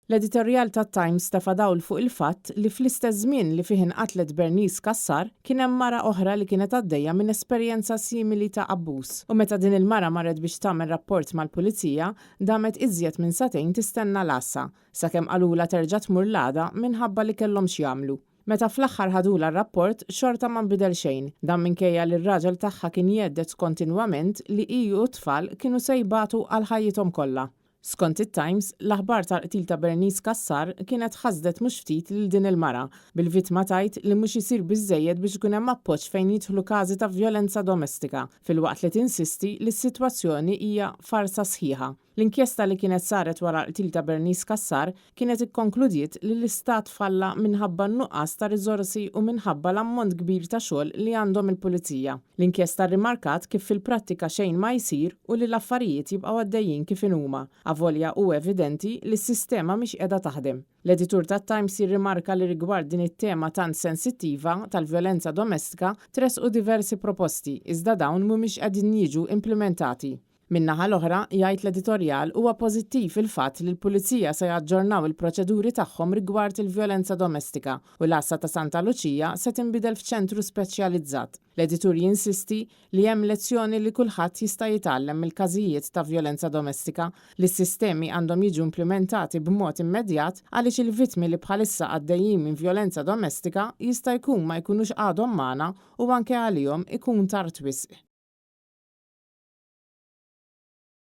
L-editorjal tat-Times tefa' dawl fuq il-fatt li fl-istess żmien li fih inqatlet Bernice Kassar kien hemm mara oħra li kienet għaddejja minn esperjenza simili ta' abbuż. U meta din il-mara marret biex tagħmel rapport mal-pulizija, damet iżjed minn satejn tistenna l-assa, sakemm qalula terġa' tmur l-għada minħabba li kellhom x'jagħmlu. Meta fl-aħħar ħadula r-rapport, xorta ma nbidel xejn, dan minkejja li r-raġel tagħha kien jeddet kontinwament li u t-tfal kienu se jbatu għal ħajjithom kollha. Skont it-Times, l-aħbar tal-qtil ta' Bernice Kassar kienet ħasdet mhux ftit lil din il-mara, bil-vittma tajt li mhux isir biżżejjed biex ikun hemm appoġġ fejn jidħlu każi ta' vjolenza domestika, filwaqt li tinsisti li s-sitwazzjoni hija farsa sħiħa. L-inkjesta li kienet saret wara l-qtil ta' Bernice Kassar kienet ikkonkludiet li l-istat falla minħabba n-nuqqas ta' riżorsi u minħabba l-ammont kbir ta' xogħol li għandhom il-pulizija. L-inkjesta rrimarkat kif fil-prattika xejn ma jsir u li l-affarijiet jibqgħu għaddejjin kif inhuma, avolja u evidenti li s-sistema mhix qiegħda taħdem. L-editur tat-Times jirrimarka li rigward din it-tema tant sensittiva tal-vjolenza domestika tresqu diversi proposti, iżda dawn mhumiex qegħdin jiġu implementati. Min-naħa l-oħra, jgħid l-editorjal huwa pożittiv il-fatt li l-pulizija se jaġġornaw il-proċeduri tagħhom rigward il-vjolenza domestika u l-Assa ta' Santa Lucia se tinbidel f'ċentru speċjalizzat. L-editur jinsisti li hemm lezzjoni li kulħadd jista' jitgħallem mill-każijiet ta' vjolenza domestika li s-sistemi għandhom jiġu implementati b'mod immedjat għaliex il-vittmi li bħalissa għaddejjin minn vjolenza domestika jista' jkun ma jkunux għadhom magħna u anke għalihom ikun tard wisq.